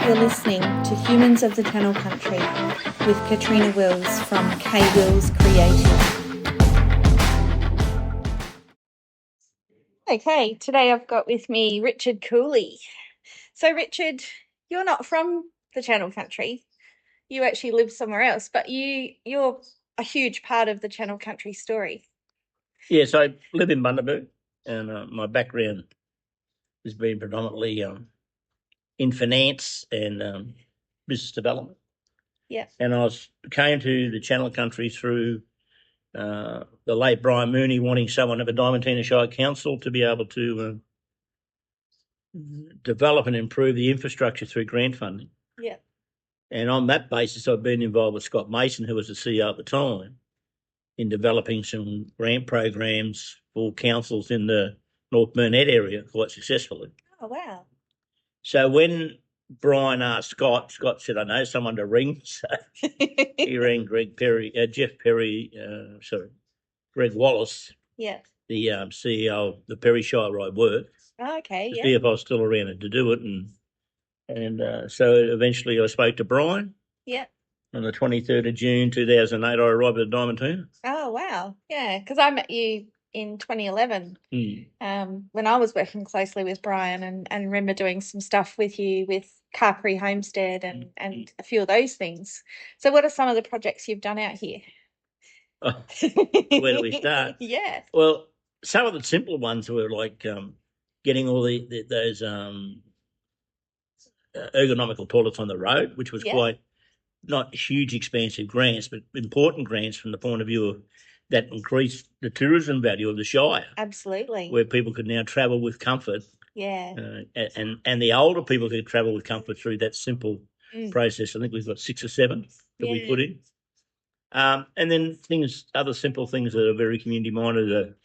You're listening to Humans of the Channel Country with Katrina Wills from K Wills Creative. Okay, today I've got with me Richard Cooley. So Richard, you're not from the Channel Country. You actually live somewhere else, but you're a huge part of the Channel Country story. Yes, I live in Bundaberg, and my background has been predominantly in finance and business development. Yeah. And came to the Channel Country through the late Brian Mooney wanting someone of a Diamantina Shire Council to be able to develop and improve the infrastructure through grant funding. Yeah. And on that basis, I've been involved with Scott Mason, who was the CEO at the time, in developing some grant programs for councils in the North Burnett area quite successfully. Oh, wow. So when Brian asked Scott said, I know someone to ring. So he rang Greg Wallace, Yeah. the CEO of the Perry Shire where I work, Okay, to yeah. see if I was still around to do it. And so eventually I spoke to Brian. Yeah. On the 23rd of June 2008, I arrived at Diamantina. Oh, wow. Yeah, because I met you in 2011 when I was working closely with Brian and remember doing some stuff with you with Carberry Homestead and a few of those things. So what are some of the projects you've done out here? Oh, where do we start? Yeah. Well, some of the simpler ones were like getting all those ergonomical toilets on the road, which was quite not huge, expansive grants, but important grants from the point of view of that increased the tourism value of the Shire. Absolutely. Where people could now travel with comfort. Yeah. And the older people could travel with comfort through that simple process. I think we've got 6 or 7 that we put in. And then other simple things that are very community minded,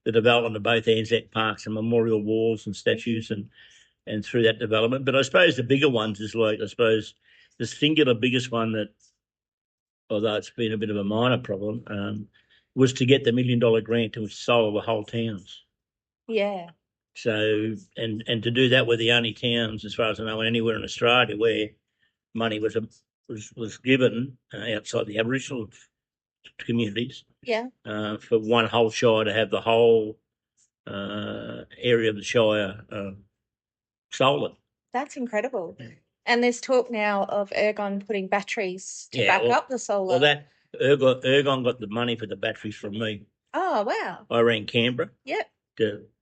the development of both Anzac Parks and memorial walls and statues and through that development. But I suppose the bigger ones is the singular biggest one that, although it's been a bit of a minor problem, was to get the $1 million grant to solar the whole towns. Yeah. So, and to do that, we're the only towns, as far as I know, anywhere in Australia where money was given outside the Aboriginal communities. Yeah. For one whole shire to have the whole area of the shire solar. That's incredible. And there's talk now of Ergon putting batteries to back up the solar. Well, that Ergon got the money for the batteries from me. Oh, wow. I rang Canberra. Yep.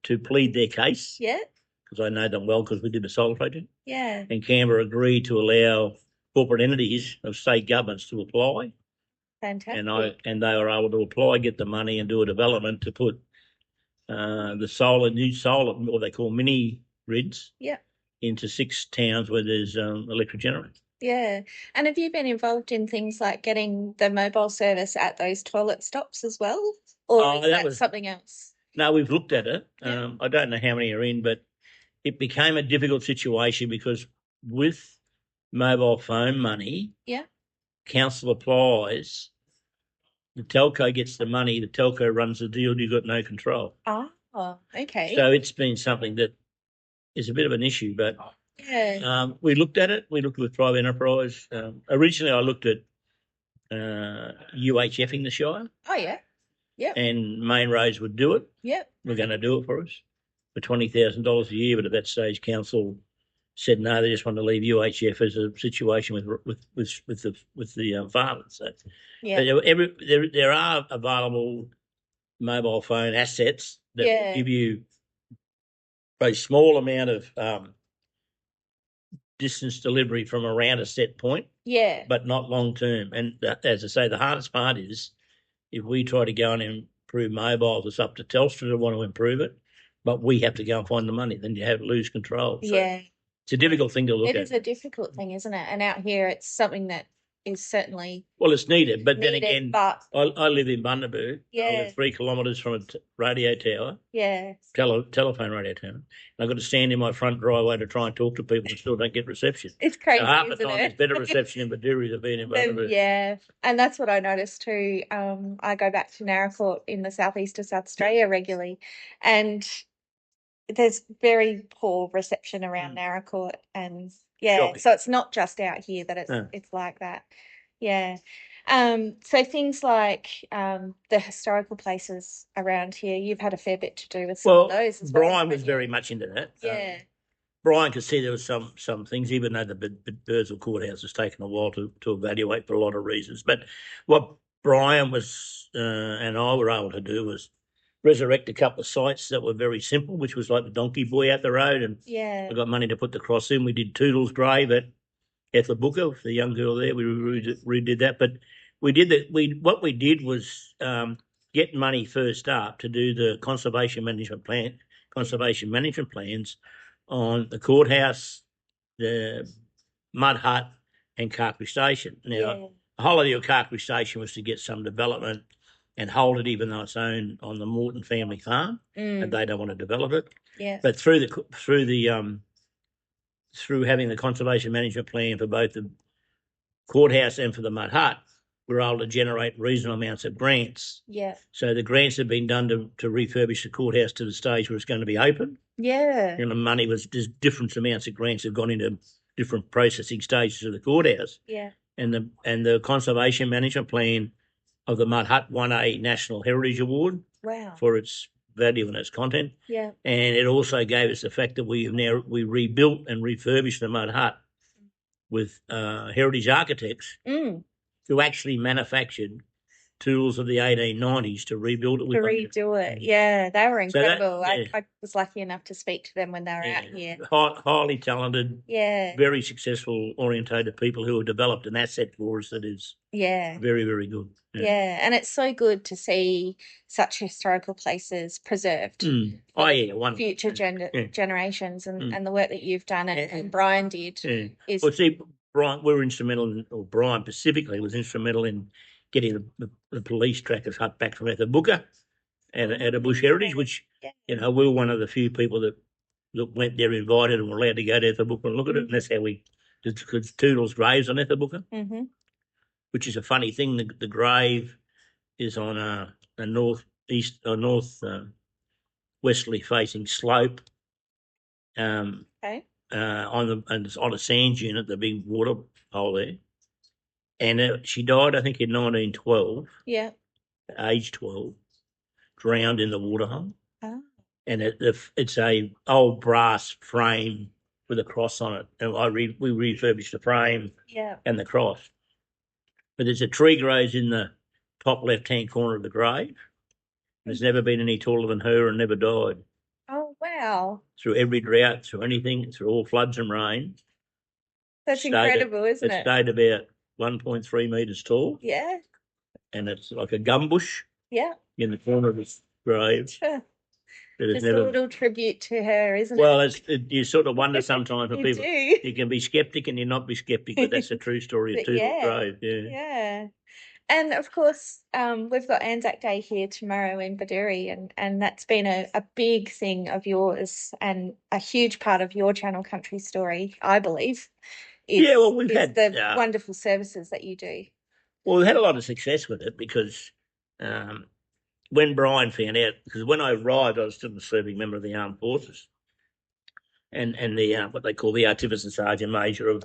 To plead their case. Yeah. Because I know them well because we did the solar project. Yeah. And Canberra agreed to allow corporate entities of state governments to apply. Fantastic. And they were able to apply, get the money, and do a development to put the new solar, what they call mini grids. Yeah. Into 6 towns where there's electric generators. Yeah. And have you been involved in things like getting the mobile service at those toilet stops as well? Or is that something else? No, we've looked at it. I don't know how many are in, but it became a difficult situation because with mobile phone money, council applies, the telco gets the money, the telco runs the deal, you've got no control. Oh, okay. So it's been something that is a bit of an issue, but we looked at it. We looked with private enterprise. Originally, I looked at UHFing the Shire. Oh, yeah. Yep. And Main Roads would do it. Yep. We're going to do it for us for $20,000 a year, but at that stage, council said no. They just want to leave UHF as a situation with the farmers. So there are available mobile phone assets that give you a small amount of distance delivery from around a set point, but not long term. And as I say, the hardest part is if we try to go and improve mobiles, it's up to Telstra to want to improve it, but we have to go and find the money. Then you lose control. So it's a difficult thing to look at. It is a difficult thing, isn't it? And out here, it's something that is certainly it's needed. But then again, I live in Bundaberg. I live 3 kilometres from a radio tower. Yeah. Telephone radio tower. And I've got to stand in my front driveway to try and talk to people and still don't get reception. It's crazy, half the time there's better reception in Bedourie than being in Bundaberg. Yeah, and that's what I noticed too. I go back to Narracourt in the southeast of South Australia regularly, and there's very poor reception around Narracourt, and Shocking. so it's not just out here that it's like that. Yeah. So things like the historical places around here, you've had a fair bit to do with some of those as well. Brian was very much into that. Yeah. Brian could see there was some things, even though the Birdsville Courthouse has taken a while to evaluate for a lot of reasons. But what Brian was and I were able to do was resurrect a couple of sites that were very simple, which was like the Donkey Boy out the road, and I got money to put the cross in. We did Toodle's grave at Ethel Booker, the young girl there. We redid that, but what we did was get money first up to do the conservation management plans on the courthouse, the Mud Hut, and Carcary Station. Now, the whole idea of Carcary Station was to get some development and hold it, even though it's owned on the Morton family farm, and they don't want to develop it. Yeah. But through having the conservation management plan for both the courthouse and for the Mud Hut, we're able to generate reasonable amounts of grants. Yeah. So the grants have been done to refurbish the courthouse to the stage where it's going to be open. Yeah. And the money was just different amounts of grants have gone into different processing stages of the courthouse. Yeah. And the conservation management plan of the Mud Hut won a National Heritage Award. Wow. For its value and its content. Yeah. And it also gave us the fact that we rebuilt and refurbished the Mud Hut with heritage architects who actually manufactured tools of the 1890s to rebuild it. Yeah, they were incredible. So I was lucky enough to speak to them when they were out here. Highly talented, very successful, orientated people who have developed an asset for us that is very, very good. Yeah, and it's so good to see such historical places preserved for future generations, and the work that you've done and Brian did. Is... Well, see, Brian, Brian specifically was instrumental in getting the police trackers hut back from Ethel Booker at a Bush Heritage, which, we were one of the few people that went there invited and were allowed to go to Ethel Booker and look at it, and that's how we did Toodle's graves on Ethel Booker, which is a funny thing. The grave is on a northeast or westerly facing slope, on a sands unit, the big water hole there. And she died, I think, in 1912. Yeah. Age 12, drowned in the water hole. Oh. And it's a old brass frame with a cross on it. And we refurbished the frame and the cross. But there's a tree grows in the top left-hand corner of the grave. There's never been any taller than her and never died. Oh, wow. Through every drought, through anything, through all floods and rain. That's incredible, isn't it? It stayed about 1.3 metres tall. Yeah. And it's like a gum bush. Yeah. In the corner of his grave. Sure. Just a little tribute to her, isn't it? Well, you sort of wonder sometimes for people. Do. You can be sceptic and you not be sceptic, but that's a true story of Toodle's grave. Yeah. Yeah. And of course, we've got Anzac Day here tomorrow in Bedourie, and that's been a big thing of yours and a huge part of your Channel Country story, I believe. We've had the wonderful services that you do. Well, we've had a lot of success with it because when Brian found out, because when I arrived, I was still a serving member of the Armed Forces, and the what they call the Artificer Sergeant Major of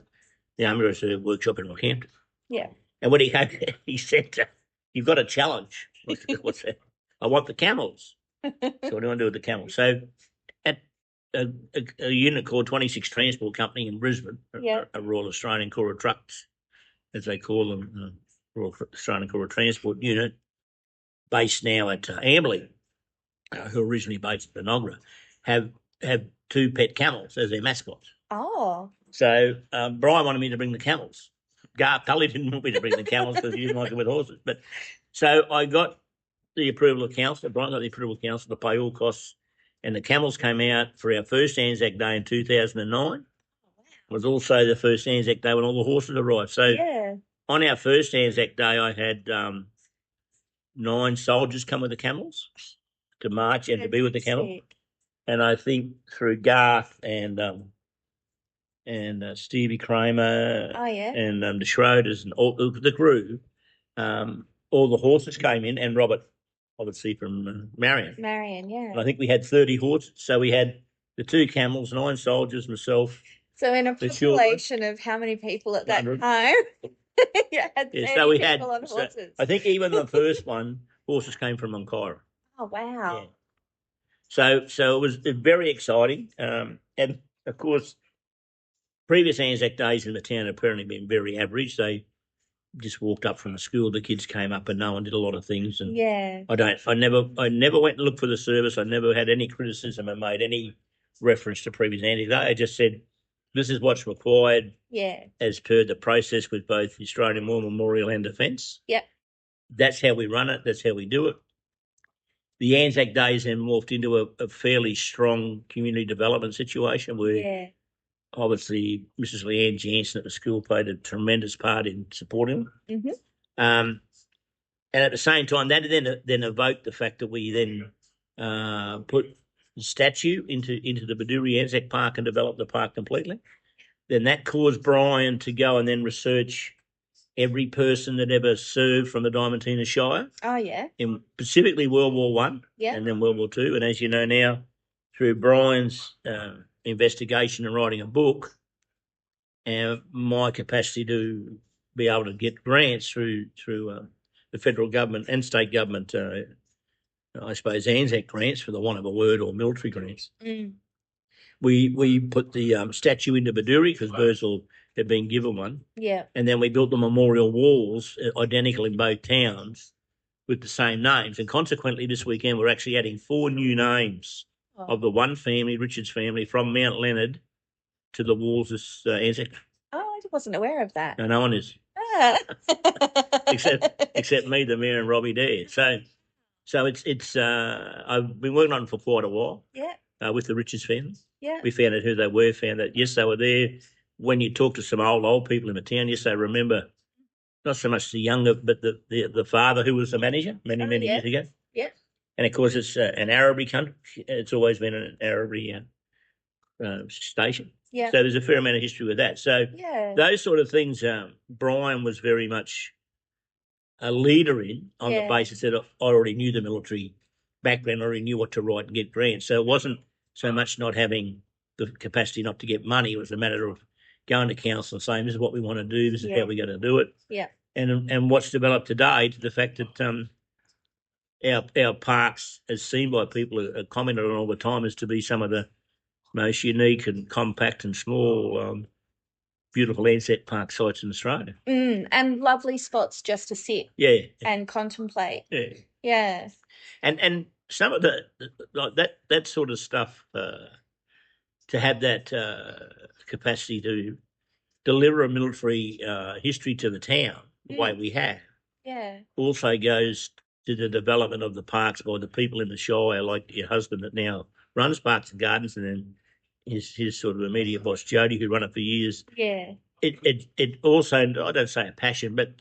the Army Reserve Workshop in Rockhampton. Yeah. And when he came, he said, "You've got a challenge." What's that? I want the camels. So what do you want to do with the camels? So at a unit called 26 Transport Company in Brisbane, a Royal Australian Corps of Trucks, as they call them, Royal Australian Corps of Transport unit, based now at Amberley, who are originally based at Benogra, have 2 pet camels as their mascots. Oh. So Brian wanted me to bring the camels. Garth Tully didn't want me to bring the camels because he didn't like it with horses. But so I got the approval of council. Brian got the approval of council to pay all costs, and the camels came out for our first Anzac Day in 2009. It was also the first Anzac Day when all the horses arrived. So on our first Anzac Day, I had 9 soldiers come with the camels to march and to be with the camel. And I think through Garth and Stevie Kramer and the Schroders and all the crew, all the horses came in, and Robert, obviously from Marion. Marion, yeah. And I think we had 30 horses. So we had the 2 camels, 9 soldiers, myself. So in a the children, population of how many people at that 100. time, you had 30 so we people on horses. I think even the first one, horses came from Moncaira. Oh, wow. Yeah. So it was very exciting. And, of course, previous Anzac days in the town have apparently been very average. They just walked up from the school, the kids came up and no one did a lot of things. And Yeah. I never went and looked for the service. I never had any criticism and made any reference to previous Anzac Day. I just said, this is what's required as per the process with both the Australian War Memorial and Defence. Yep. That's how we run it. That's how we do it. The Anzac Days then morphed into a fairly strong community development situation where obviously Mrs. Leanne Jansen at the school played a tremendous part in supporting them. And at the same time, that then evoked the fact that we then put the statue into the Bedourie Anzac Park and developed the park completely. Then that caused Brian to go and then research every person that ever served from the Diamantina Shire. Oh, yeah. In specifically World War One, and then World War Two. And as you know now, through Brian's investigation and writing a book, and my capacity to be able to get grants through the federal government and state government, I suppose Anzac grants, for the want of a word, or military grants. We put the statue into Bedourie because Bursley had been given one. Yeah. And then we built the memorial walls identical in both towns with the same names. And consequently, this weekend, we're actually adding 4 new names of the one family, Richard's family, from Mount Leonard to the walls of Anzac. Oh, I wasn't aware of that. No one is. except me, the mayor, and Robbie Dare. So it's I've been working on it for quite a while. Yeah. With the Richards family. Yeah. We found out who they were, found that, yes, they were there. When you talk to some old people in the town, yes, they remember not so much the younger, but the father who was the manager many years ago. Yeah. And, of course, it's an Arabic country. It's always been an Arabic station. Yeah. So there's a fair amount of history with that. So those sort of things, Brian was very much a leader in, on the basis that I already knew the military background, I already knew what to write and get grants. So it wasn't so much not having the capacity not to get money. It was a matter of going to council and saying, this is what we want to do, this is how we're going to do it. Yeah. And what's developed today, to the fact that our parks, as seen by people who are commented on all the time, is to be some of the most unique and compact and small, beautiful Anzac Park sites in Australia. And lovely spots just to sit. Yeah. And contemplate. Yeah. Yeah. And some of that sort of stuff, to have that capacity to deliver a military history to the town the way we have, also goes to the development of the parks by the people in the Shire, like your husband that now runs Parks and Gardens, and then his sort of immediate boss, Jody, who run it for years. Yeah. It also, I don't say a passion, but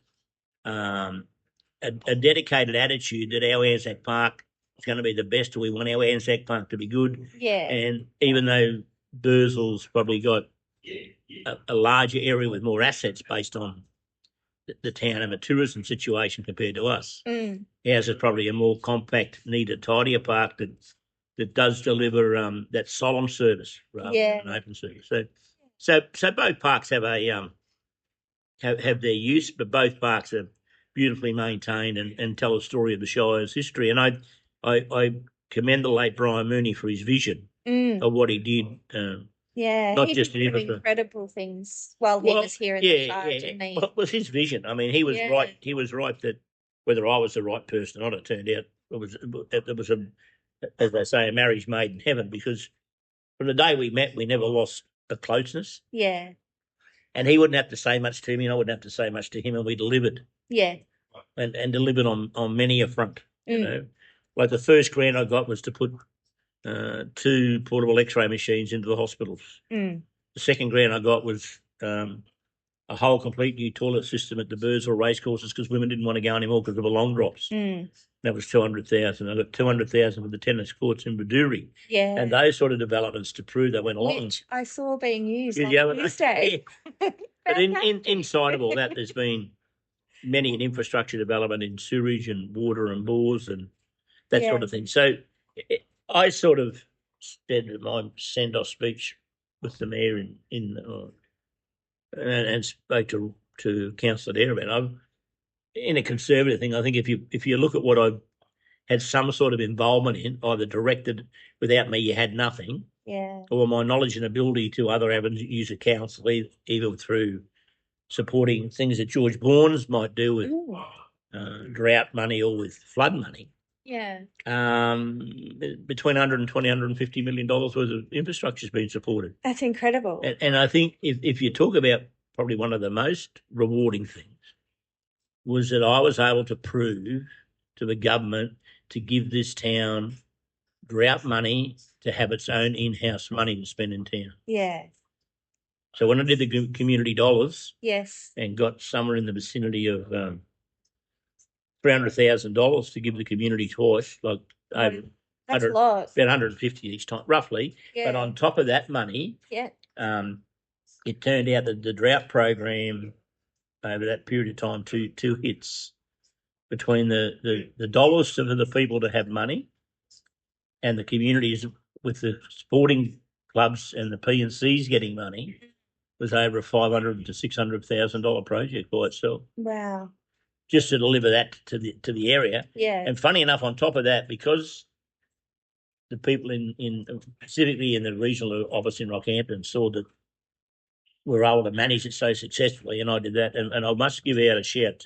a dedicated attitude that our Anzac Park is going to be the best. We want our Anzac Park to be good. Yeah. And even though Bursley's probably got a larger area with more assets based on the town and the tourism situation compared to us, ours is probably a more compact, neater, tidier park that does deliver that solemn service rather than an open service. So both parks have have their use, but both parks are beautifully maintained and tell a story of the Shire's history. And I commend the late Brian Mooney for his vision of what he did. Not he just did some incredible things while he was here in the Shire, didn't he? Well, it was his vision. I mean, he was right. He was right that whether I was the right person or not, it turned out it was as they say, a marriage made in heaven, because from the day we met, we never lost a closeness. Yeah. And he wouldn't have to say much to me, and I wouldn't have to say much to him, and we delivered. Yeah. And delivered on many a front. You know, like the first grant I got was to put 2 portable X-ray machines into the hospitals. The second grant I got was a whole complete new toilet system at the Bursley racecourses because women didn't want to go anymore because of the long drops. That was 200,000. I got 200,000 for the tennis courts in Bedourie. Yeah. And those sort of developments to prove they went along. Which I saw being used on Tuesday. But inside of all that, there's been many an infrastructure development in sewage and water and bores and that sort of thing. So I sort of said at my send-off speech with the mayor and spoke to Councillor there about. In a conservative thing, I think if you look at what I had some sort of involvement in, either directed without me, you had nothing, or my knowledge and ability to other avenues of council, even through supporting things that George Bournes might do with drought money or with flood money. Yeah. Between 120, $150 million worth of infrastructure has been supported. That's incredible. And I think if you talk about probably one of the most rewarding things was that I was able to prove to the government to give this town drought money to have its own in-house money to spend in town. Yeah. So when I did the community dollars, yes, and got somewhere in the vicinity of $300,000 to give the community twice, like over that's a lot. about 150 each time, roughly. Yeah. But on top of that money, it turned out that the drought program over that period of time, two hits between the dollars to the people to have money and the communities with the sporting clubs and the P&Cs getting money was over a $500,000 to $600,000 project by itself. Wow. Just to deliver that to the area. Yeah. And funny enough, on top of that, because the people in specifically in the regional office in Rockhampton saw that we were able to manage it so successfully, and I did that. And I must give out a shout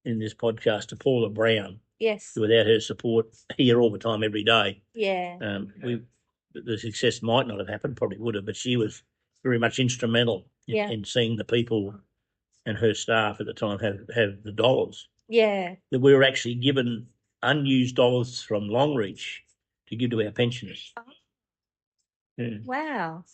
in this podcast to Paula Brown. Yes. Without her support here all the time, every day, the success might not have happened, probably would have, but she was very much instrumental in seeing the people and her staff at the time have the dollars. Yeah. That we were actually given unused dollars from Longreach to give to our pensioners. Oh. Yeah. Wow.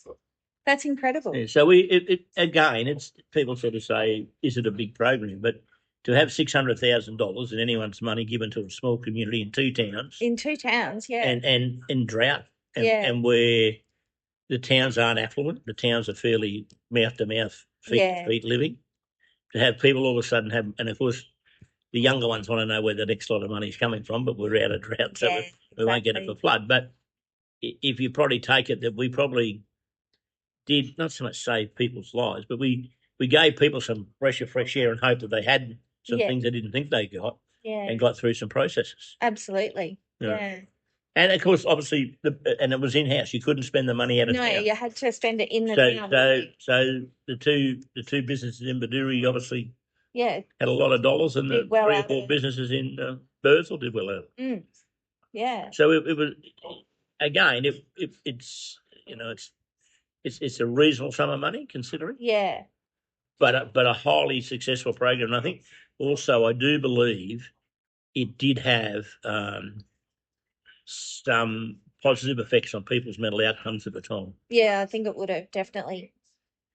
That's incredible. Yeah, so it's people sort of say, is it a big program? But to have $600,000 in anyone's money given to a small community in two towns. In two towns, yeah. And in drought. And where the towns aren't affluent, the towns are fairly mouth-to-mouth, feet living. To have people all of a sudden have, and of course, the younger ones want to know where the next lot of money is coming from, but we're out of drought, so we won't get it for flood. But if you probably take it that we probably did not so much save people's lives, but we gave people some fresh air and hope that they had some things they didn't think they got and got through some processes. Absolutely. Yeah. And of course, obviously, and it was in-house. You couldn't spend the money out of town. No, you had to spend it in the town. So the two businesses in Bedourie obviously had a lot of dollars, and the well 3 or 4 businesses in Birdsville did well out of it. Yeah. So it was, again, it's a reasonable sum of money considering. Yeah. But a highly successful program. And I think also I do believe it did have some positive effects on people's mental outcomes at the time. Yeah, I think it would have, definitely.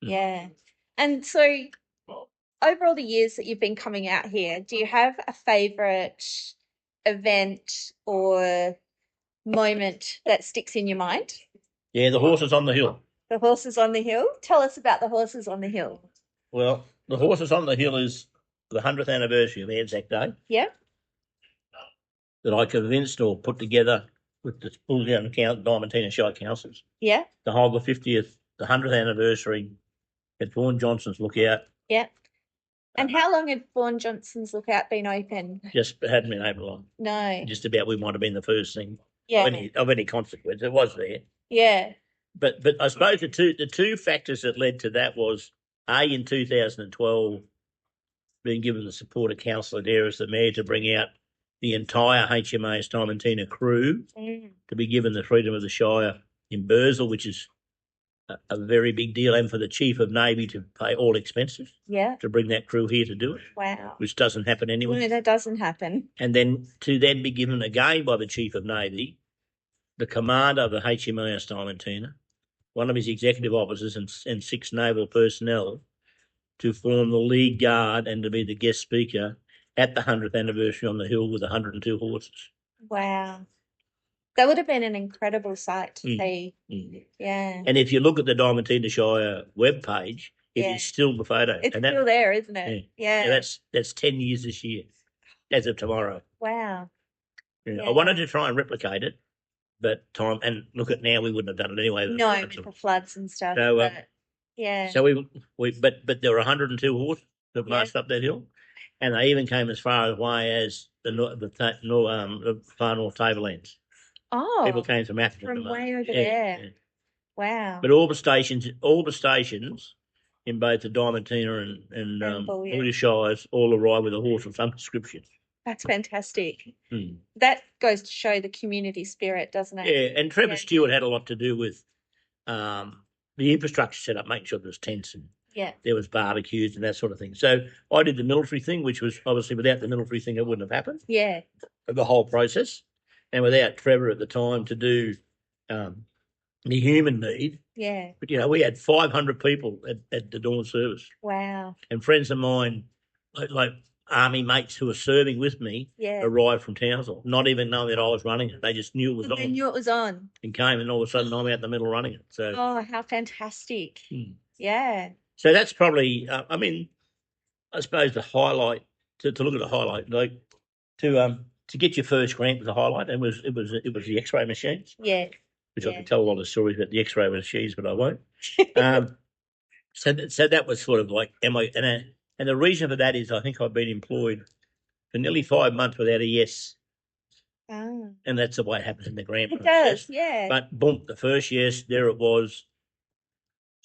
Yeah. And so over all the years that you've been coming out here, do you have a favourite event or moment that sticks in your mind? Yeah, the horses on the hill. The horses on the hill? Tell us about the horses on the hill. Well, the horses on the hill is the 100th anniversary of Anzac Day. Yeah. That I convinced or put together with the Diamantina Shire Councils. Yeah. To hold the 100th anniversary at Vaughan Johnson's Lookout. Yeah. And how long had Vaughan Johnson's Lookout been open? Just hadn't been open long. No. Just about we might have been the first thing of any consequence. It was there. Yeah. But I suppose the two factors that led to that was in 2012 being given the support of Councillor Adair as the mayor to bring out the entire HMAS Diamantina crew to be given the freedom of the Shire in Birdsville, which is a very big deal, and for the Chief of Navy to pay all expenses. Yeah. To bring that crew here to do it. Wow. Which doesn't happen anyway. No, that doesn't happen. And then to be given again by the Chief of Navy, the commander of the HMAS Diamantina, one of his executive officers and 6 naval personnel to form the lead guard and to be the guest speaker at the 100th anniversary on the hill with 102 horses. Wow. That would have been an incredible sight to see. Yeah. And if you look at the Diamantina Shire webpage, it is still the photo. It's still there, isn't it? Yeah. That's 10 years this year, as of tomorrow. Wow. Yeah. I wanted to try and replicate it, time, and look at now, we wouldn't have done it anyway. No, with the floods and stuff. So, but, yeah. So but there were 102 horses that marched up that hill, and they even came as far away as the far north tablelands. Oh, people came from Africa. From way over there. Yeah. Wow. But all the stations in both the Diamantina and British Shires all arrive with a horse of some description. That's fantastic. That goes to show the community spirit, doesn't it? Yeah, and Trevor Stewart had a lot to do with the infrastructure set up, making sure there was tents and there was barbecues and that sort of thing. So I did the military thing, which was obviously without the military thing, it wouldn't have happened. Yeah. The whole process. And without Trevor at the time to do the human need. Yeah. But, we had 500 people at the dawn service. Wow. And friends of mine, like army mates who were serving with me, arrived from Townsville, not even knowing that I was running it. They just knew it was on. They knew it was on. And came, and all of a sudden I'm out in the middle running it. So. Oh, how fantastic. Yeah. So that's probably, I suppose the highlight, to look at the highlight, like to get your first grant was a highlight, and it was the X-ray machines. Yeah. Which I can tell a lot of stories about the X-ray machines, but I won't. So that was sort of like, and the reason for that is I think I've been employed for nearly 5 months without a yes. Oh. And that's the way it happens in the grant process. It does, yeah. But boom, the first yes, there it was,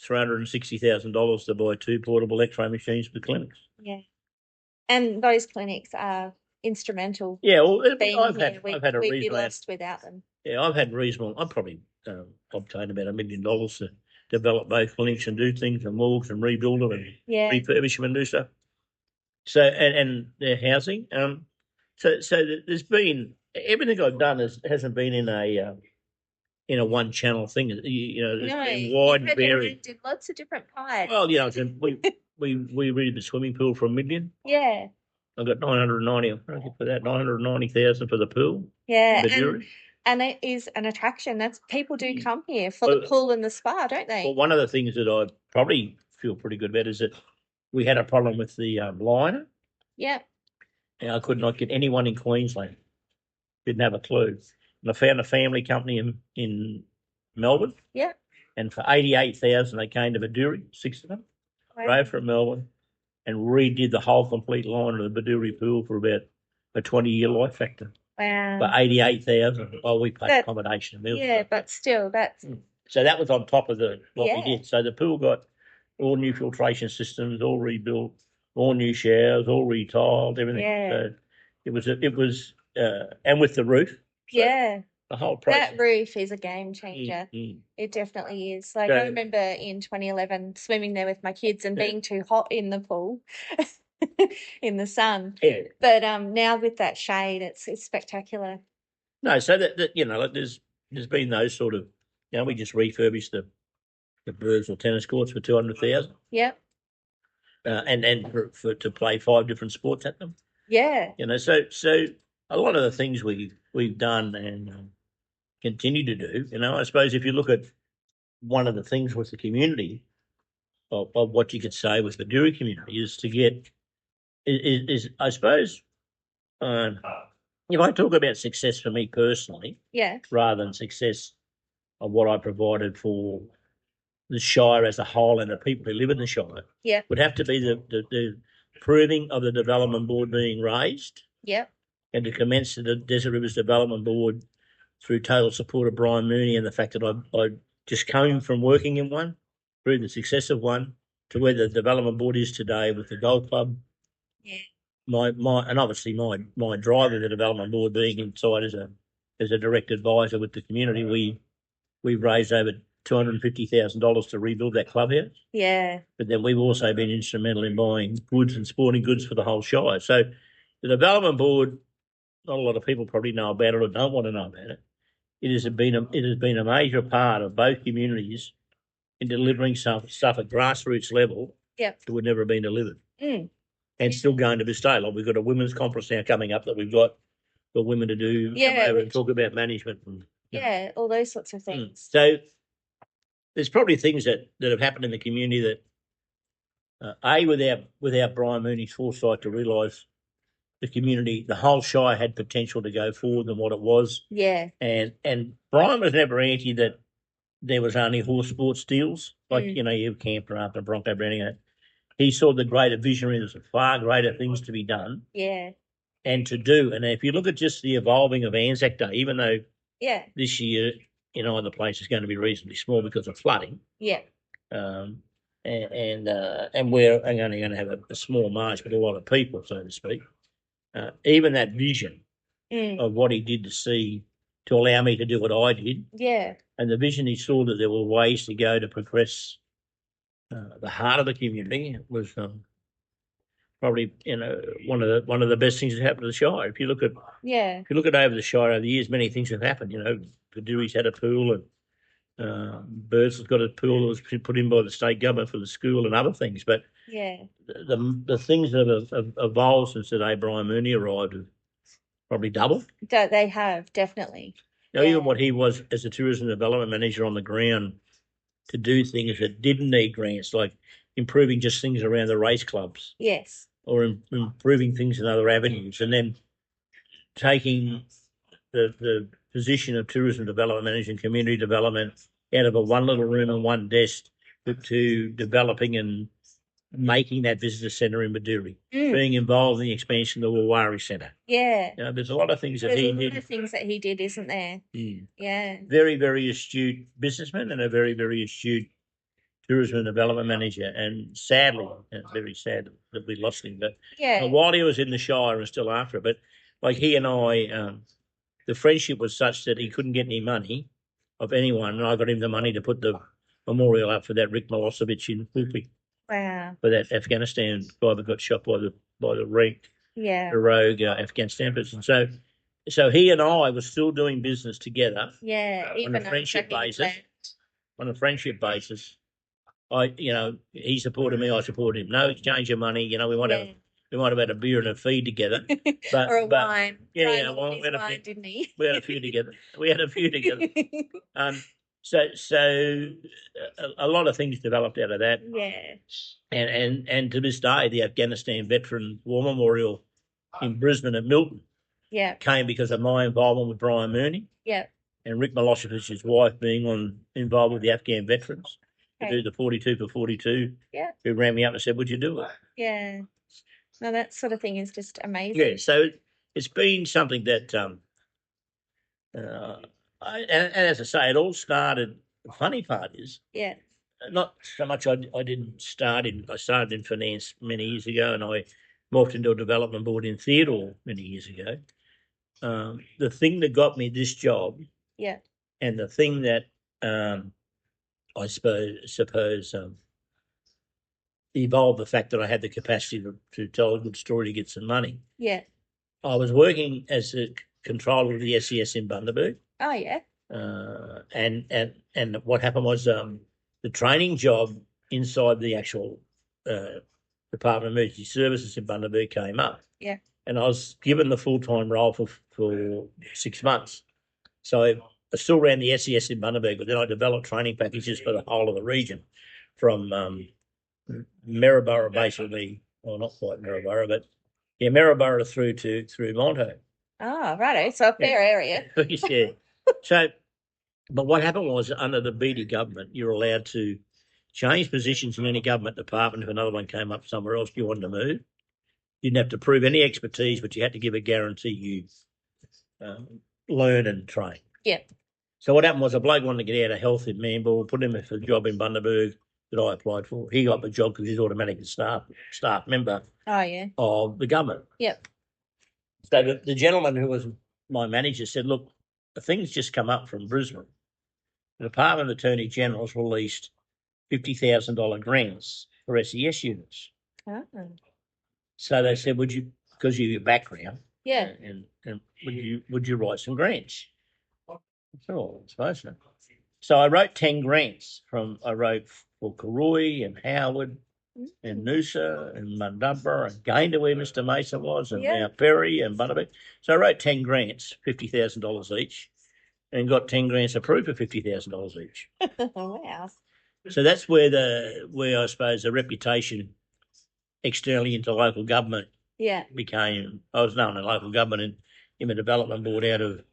$360,000 to buy 2 portable X-ray machines for clinics. Yeah. And those clinics are instrumental. Yeah, well, I've had a reasonable. We'd be lost without them. Yeah, I've had reasonable. I've probably obtained about $1 million to develop both clinics and do things and morgues and rebuild them and refurbish them and do stuff. So and their housing. So there's been everything I've done hasn't been in a one channel thing. It's been wide and varied. Did lots of different pies. Well, we redid the swimming pool for $1 million. Yeah. I got 990. I for that 990,000 for the pool. Yeah, and it is an attraction. That's people do come here for the pool and the spa, don't they? Well, one of the things that I probably feel pretty good about is that we had a problem with the liner. Yeah. And I could not get anyone in Queensland. Didn't have a clue. And I found a family company in Melbourne. Yeah. And for 88,000, they came to Bedourie, 6 of them. Wow. Drove from Melbourne and redid the whole complete line of the Bedourie pool for about a 20-year life factor. Wow. For 88,000. Well, we paid accommodation and meals. Yeah, but still, that's... So that was on top of what we did. So the pool got all new filtration systems, all rebuilt, all new showers, all retiled, everything. Yeah. So it was, and with the roof. So the whole process. That roof is a game changer. It definitely is. Like, I remember in 2011 swimming there with my kids and being too hot in the pool. In the sun. Yeah. But now with that shade, it's spectacular. No, so that like there's been those sort of, we just refurbished the Burgsville tennis courts for 200,000. Yep. And for to play 5 different sports at them. Yeah. So a lot of the things we've done and continue to do. I suppose if you look at one of the things with the community of what you could say with the Bedourie community is to get. Is I suppose, if I talk about success for me personally, rather than success of what I provided for the Shire as a whole and the people who live in the Shire, would have to be the proving of the Development Board being raised, and to commence the Desert Rivers Development Board through total support of Brian Mooney and the fact that I just came from working in one, through the success of one, to where the Development Board is today with the Golf Club. Yeah. And obviously my drive of the Development Board being inside as a direct advisor with the community, we've raised over $250,000 to rebuild that clubhouse. Yeah. But then we've also been instrumental in buying goods and sporting goods for the whole Shire. So the Development Board, not a lot of people probably know about it or don't want to know about it. It has been a major part of both communities in delivering stuff at grassroots level that would never have been delivered. And still going to this day. Like we've got a women's conference now coming up that we've got for women to do, come over and talk about management. And, all those sorts of things. So there's probably things that have happened in the community that, without Brian Mooney's foresight to realise the community, the whole Shire had potential to go forward than what it was. Yeah. And Brian was never anti that there was only horse sports deals, like, you know, you have Camper after Bronco Browning. He saw the greater visionary, there's far greater things to be done. Yeah. And to do. And if you look at just the evolving of Anzac Day, even though this year in either place is going to be reasonably small because of flooding. Yeah. And we're only going to have a small march, but a lot of people, so to speak. Even that vision of what he did to allow me to do what I did. Yeah. And the vision he saw that there were ways to go to progress the heart of the community was probably, you know, one of the best things that happened to the Shire. If you look at over the Shire over the years, many things have happened. You know, Bedouries had a pool, and Birds has got a pool that was put in by the state government for the school and other things. But the things that have evolved since the day Brian Mooney arrived have probably doubled. They have, definitely. Now, even what he was as a tourism development manager on the ground to do things that didn't need grants, like improving just things around the race clubs. Yes. Or improving things in other avenues, and then taking the position of tourism development manager and community development out of a one little room and one desk to developing and making that visitor centre in Bedourie, being involved in the expansion of the Wawari Centre. Yeah. You know, there's a lot of things that he did. There's a lot of things that he did, isn't there? Yeah. Very, very astute businessman and a very, very astute tourism and development manager, and sadly, it's very sad that we lost him. But while he was in the Shire and still after it, but like he and I, the friendship was such that he couldn't get any money of anyone, and I got him the money to put the memorial up for that Rick Milosevic in Poopy. Wow. For that Afghanistan guy that got shot by the rogue Afghanistan person. So he and I were still doing business together. Yeah, even on a friendship basis. On a friendship basis. He supported me, I supported him. No exchange of money. You know, we might have had a beer and a feed together, but or a wine. Yeah, we had wine, didn't he? We had a few together. So a lot of things developed out of that. Yeah. And to this day, the Afghanistan Veteran War Memorial in Brisbane at Milton came because of my involvement with Brian Mooney. Yeah. And Rick Milosevic's wife being involved with the Afghan veterans. To do the 42 for 42. Yeah. Who ran me up and said, would you do it? Yeah. No, that sort of thing is just amazing. Yeah, so it's been something that, and as I say, it all started, the funny part is, not so much I started in finance many years ago, and I morphed into a development board in Theodore many years ago. The thing that got me this job, and the thing that, I suppose evolved the fact that I had the capacity to tell a good story to get some money. Yeah. I was working as a controller of the SES in Bundaberg. Oh, yeah. And what happened was the training job inside the actual Department of Emergency Services in Bundaberg came up. Yeah. And I was given the full-time role for 6 months. So I still ran the SES in Bundaberg, but then I developed training packages for the whole of the region from Maryborough, basically, well, not quite Maryborough, but Maryborough through Monto. Oh, righto. So a fair area. Yeah. So, but what happened was under the BD government, you're allowed to change positions in any government department if another one came up somewhere else you wanted to move. You didn't have to prove any expertise, but you had to give a guarantee you learn and train. Yeah. So what happened was a bloke wanted to get out of health in Manville, put him for a job in Bundaberg that I applied for. He got the job because he's automatically staff member of the government. Yep. So the gentleman who was my manager said, look, the thing's just come up from Brisbane. The Department of Attorney General's released $50,000 grants for SES units. Oh. So they said, would you, because of your background, and would you write some grants? Oh, I suppose so. So I wrote 10 grants I wrote for Karui and Howard and Noosa and Mundubra and Gayndah where Mr. Mason was and Mount Perry and Bundaberg. So I wrote 10 grants, $50,000 each, and got 10 grants approved for $50,000 each. Wow. So that's where I suppose the reputation externally into local government I was known in local government and in the development board out of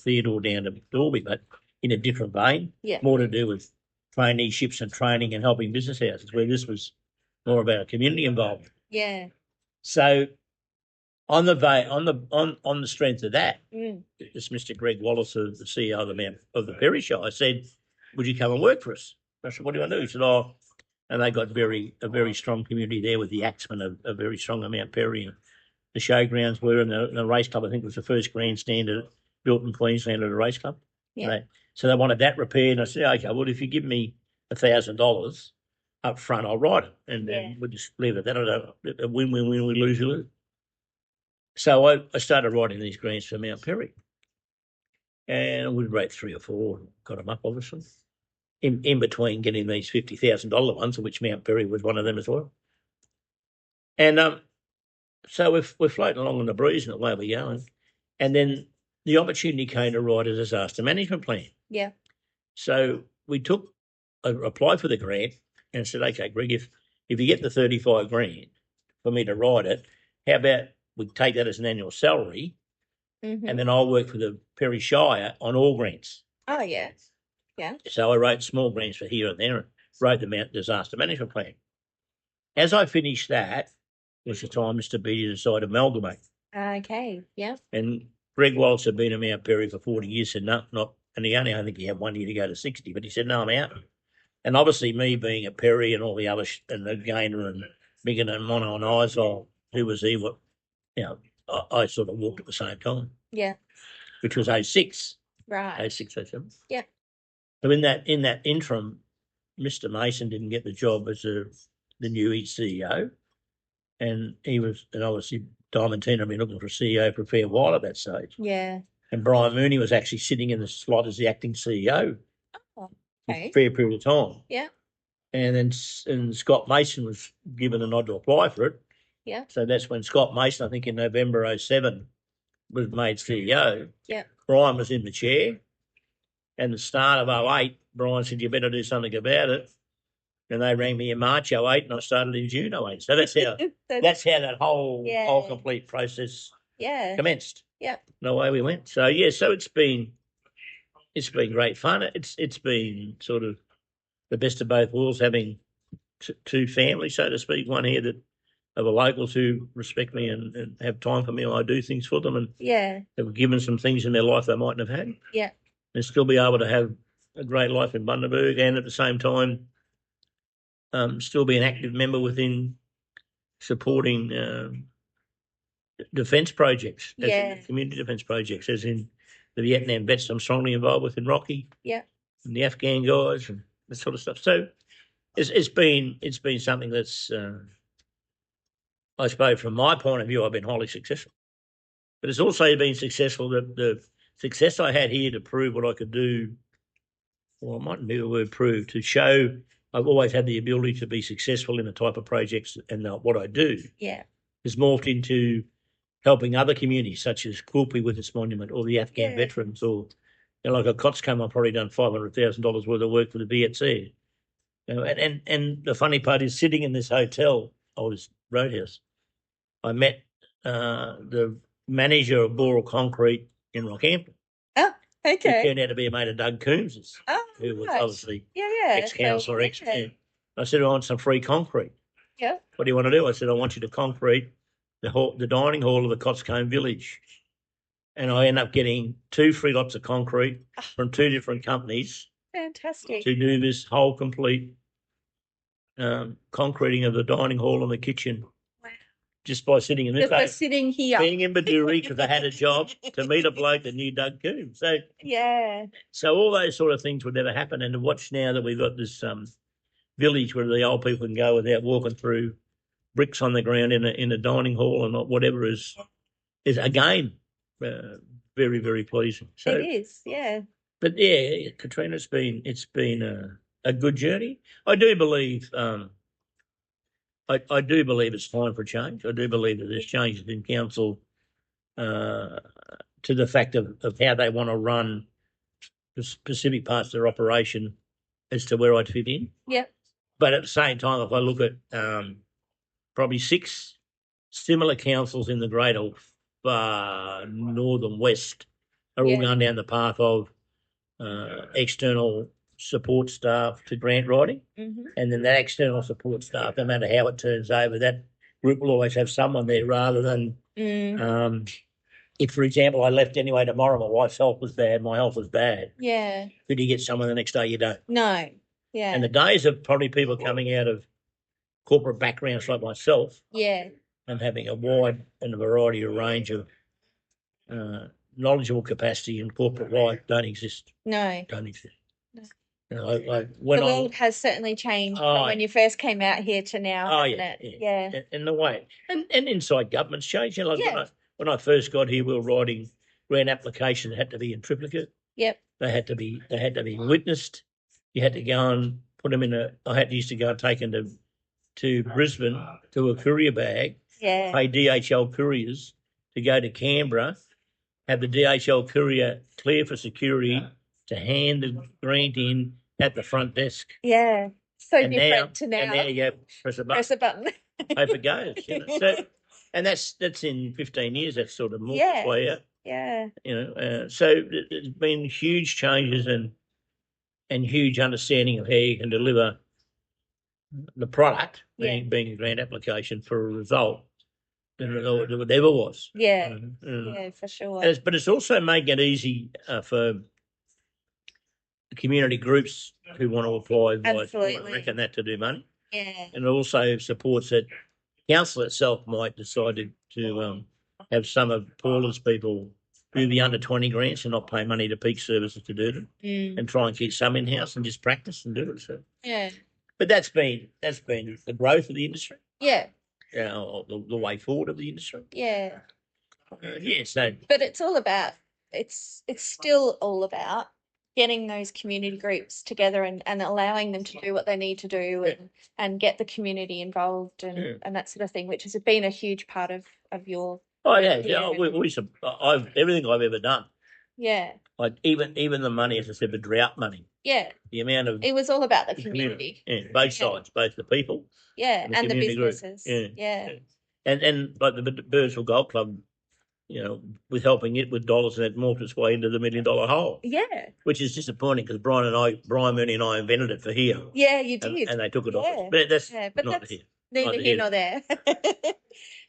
Theodore down to Dalby, but in a different vein. Yeah. More to do with traineeships and training and helping business houses, where this was more about community involvement. Yeah. So on the strength of that, this Mr. Greg Wallace, the CEO of the Perry Shire, said, "Would you come and work for us?" I said, "What do you want to do?" He said, "Oh," and they got a very strong community there with the Axemen, a very strong on Mount Perry, and the showgrounds were, and the race club, I think, was the first grandstand built in Queensland at a race club. Yeah. So they wanted that repaired, and I said, "Okay, well, if you give me $1,000 up front, I'll write it, and we'll just leave it at that. A win-win-win, we lose, you lose." So I started writing these grants for Mount Perry, and I would rate 3 or 4, got them up, obviously, in between getting these $50,000 ones, of which Mount Perry was one of them as well. And so we're floating along in the breeze and away we're going. And then the opportunity came to write a disaster management plan. Yeah. So we applied for the grant and said, "Okay, Greg, if you get the 35 grand for me to write it, how about we take that as an annual salary, and then I'll work for the Perry Shire on all grants." Oh, yeah. Yeah. So I wrote small grants for here and there and wrote the disaster management plan. As I finished that, was the time Mr. Beattie decided to amalgamate. Okay, yeah. And Greg Wallace had been at Mount Perry for 40 years, said no, not, and I think he had 1 year to go to 60, but he said, "No, I'm out." And obviously me being at Perry and all the other, and the Gainer and Miggin and Mono and Isol, who was he, what, I sort of walked at the same time. Yeah. Which was 06. Right. 06, 07. Yeah. So in that interim, Mr. Mason didn't get the job as the new CEO, and obviously Diamantina had been looking for a CEO for a fair while at that stage. Yeah. And Brian Mooney was actually sitting in the slot as the acting CEO for a fair period of time. Yeah. And then Scott Mason was given a nod to apply for it. Yeah. So that's when Scott Mason, I think in November 07, was made CEO. Yeah. Brian was in the chair. And the start of 08, Brian said, "You better do something about it." And they rang me in March 08, and I started in June 08. So that's how that whole complete process commenced. Yeah. And away we went. So so it's been great fun. It's been sort of the best of both worlds, having two families, so to speak. One here that of the locals who respect me and have time for me, and I do things for them, and have given some things in their life they mightn't have had. Yeah. And still be able to have a great life in Bundaberg, and at the same time still be an active member within supporting defence projects, community defence projects, as in the Vietnam vets I'm strongly involved with in Rocky, and the Afghan guys and that sort of stuff. So it's been something that's, I suppose, from my point of view, I've been highly successful. But it's also been successful, the success I had here to prove what I could do, well, I mightn't be the word prove, to show I've always had the ability to be successful in the type of projects and what I do. Yeah. Has morphed into helping other communities, such as Cooley with its monument, or the Afghan veterans, or like at HOTCC, I've probably done $500,000 worth of work for the VHC. And the funny part is, sitting in this hotel, this roadhouse, I met the manager of Boral Concrete in Rockhampton. Oh, okay. He turned out to be a mate of Doug Coombs's, who was obviously ex-councillor, I said, "I want some free concrete." Yeah. "What do you want to do?" I said, "I want you to concrete the dining hall of the Cotscombe Village." And I ended up getting 2 free lots of concrete from 2 different companies. Fantastic. To do this whole complete concreting of the dining hall and the kitchen. Wow. Just by sitting in this. Just by sitting here. Being in Bedourie, because I had a job to meet a bloke that knew Doug Coombs. So all those sort of things would never happen. And to watch now that we've got this village where the old people can go without walking through bricks on the ground in a dining hall and whatever is again very, very pleasing. So it is, yeah. But Katrina, it's been a good journey. I do believe I do believe it's time for change. I do believe that there's changes in council to the fact of how they want to run specific parts of their operation as to where I'd fit in. Yep. But at the same time, if I look at probably six similar councils in the greater northern west are all going down the path of external support staff to grant writing. And then that external support staff, no matter how it turns over, that group will always have someone there rather than if, for example, I left anyway tomorrow, my wife's health was bad, my health was bad. Yeah. Could you get someone the next day? You don't. No. Yeah. And the days of probably people coming out of corporate backgrounds like myself and having a wide and a variety of range of knowledgeable capacity in corporate life don't exist. No. Don't exist. No. You know, the world has certainly changed from when you first came out here to now, hasn't it? Yeah. And the way. And inside government's changed. You know, like when I first got here, we were writing grant applications that had to be in triplicate. Yep. They had to be witnessed. You had to go and put them in used to go and take them to Brisbane to a courier bag. Yeah. Pay DHL couriers to go to Canberra, have the DHL courier clear for security to hand the grant in at the front desk. Yeah. So different to now. And now you press a button. Hope it goes. You know. So, and that's in 15 years. That's sort of more way out. Yeah. You know. So there's been huge changes and huge understanding of how you can deliver the product being a grant application for a result than it ever was. Yeah. Yeah, for sure. But it's also making it easy for community groups who want to apply. Absolutely. I reckon that to do money. Yeah. And it also supports that council itself might decide to have some of Paula's people do the under 20 grants and not pay money to peak services to do them, and try and keep some in house and just practice and do it. So but that's been the growth of the industry. Yeah. The way forward of the industry. Yeah. So. But it's all about it's still all about getting those community groups together and allowing them to do what they need to do and get the community involved and that sort of thing, which has been a huge part of your. Oh yeah, everything I've ever done. Yeah. Like even the money, as I said, the drought money. Yeah. The amount of. It was all about the community. Both sides, both the people. Yeah, and the businesses. Yeah. And like the Birdsville Golf Club, you know, with helping it with dollars, and it morphed its way into the $1 million hole. Yeah. Which is disappointing because Brian, Mooney and I invented it for here. Yeah, you did. And they took it off. But that's not here. Neither here nor there.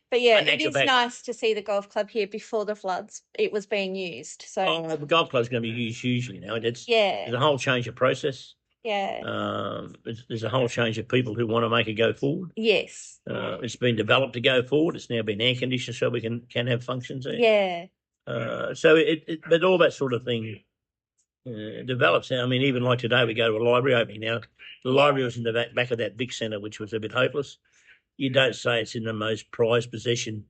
But yeah, it is nice to see the golf club here before the floods. It was being used. So the golf club's going to be used hugely now. There's a whole change of process. Yeah. There's a whole change of people who want to make it go forward. Yes. It's been developed to go forward. It's now been air conditioned so we can have functions there. Yeah. So but all that sort of thing develops. I mean, even like today, we go to a library opening now. The library was in the back of that Vic Centre, which was a bit hopeless. You don't say it's in the most prized possession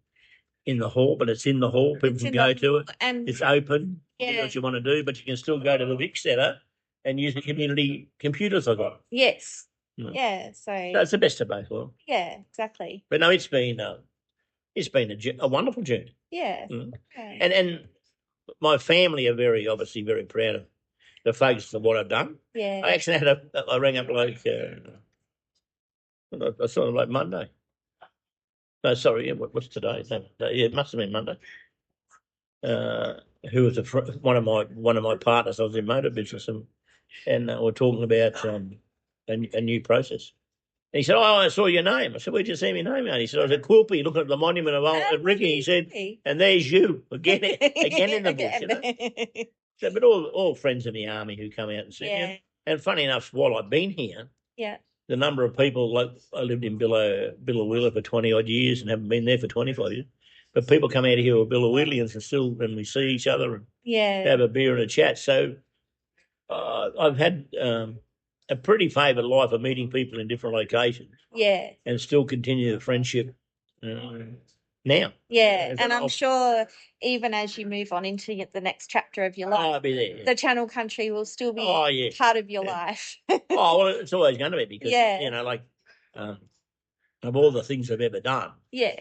in the hall, but it's in the hall. People can go to it. And it's open. You do what you want to do, but you can still go to the Vic Centre and use the community computers I got. Yes. Yeah. So it's the best of both worlds. Yeah, exactly. But no, it's been a wonderful journey. Yeah. And my family are obviously very proud of the focus of what I've done. Yeah. I actually I rang up like I saw it like Monday. No, sorry, what's today? It must have been Monday. Who was one of my partners? I was in motor business, and we're talking about a new process. And he said, "Oh, I saw your name." I said, "Where'd you see my name?" And he said, "I was at Quilpie looking at the monument of Ricky." He said, "And there's you again in the bush." You know? So, but all friends in the army who come out and see me. And funny enough, while I've been here, the number of people, like I lived in Billawheeler for 20 odd years and haven't been there for 25 years, but people come out of here who are Billawheelians and we see each other and have a beer and a chat. So I've had a pretty favoured life of meeting people in different locations. Yeah. And still continue the friendship now. Yeah, and I'm sure even as you move on into the next chapter of your life, I'll be there. The Channel Country will still be part of your life. Well, it's always going to be because, you know, like of all the things I've ever done. Yeah.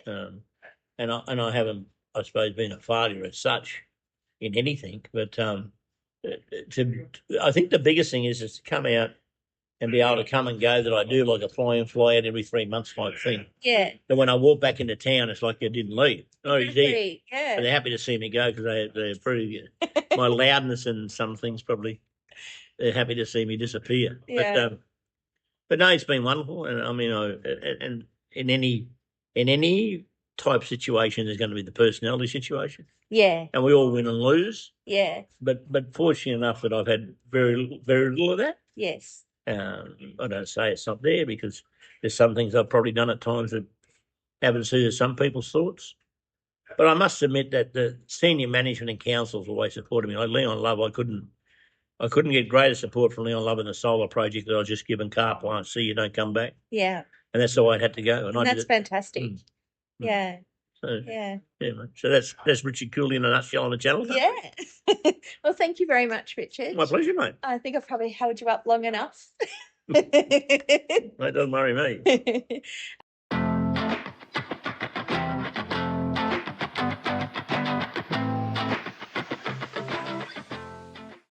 And I haven't, I suppose, been a failure as such in anything, but I think the biggest thing is to come out and be able to come and go that I do, like a fly in, fly out every 3 months type thing. Yeah. But when I walk back into town, it's like I didn't leave. Oh, he's there. Exactly. But they're Yeah. happy to see me go because they approve my loudness and some things probably. They're happy to see me disappear. Yeah. But no, it's been wonderful, and I mean, and in any type situation, there's going to be the personality situation, Yeah. and we all win and lose. Yeah. But fortunate enough that I've had very little of that. Yes. I don't say it's not there because there's some things I've probably done at times that haven't suited some people's thoughts. But I must admit that the senior management and councils always supported me. Like Leon Love, I couldn't get greater support from Leon Love in the solar project that I was just given carte blanche. See, you don't come back. Yeah. And that's the way I had to go. And I that's did it. fantastic. Yeah. So, Yeah. Mate. So that's Richard Cooley in a nutshell on the channel. Yeah. Well, thank you very much, Richard. My pleasure, mate. I think I've probably held you up long enough. That doesn't worry me.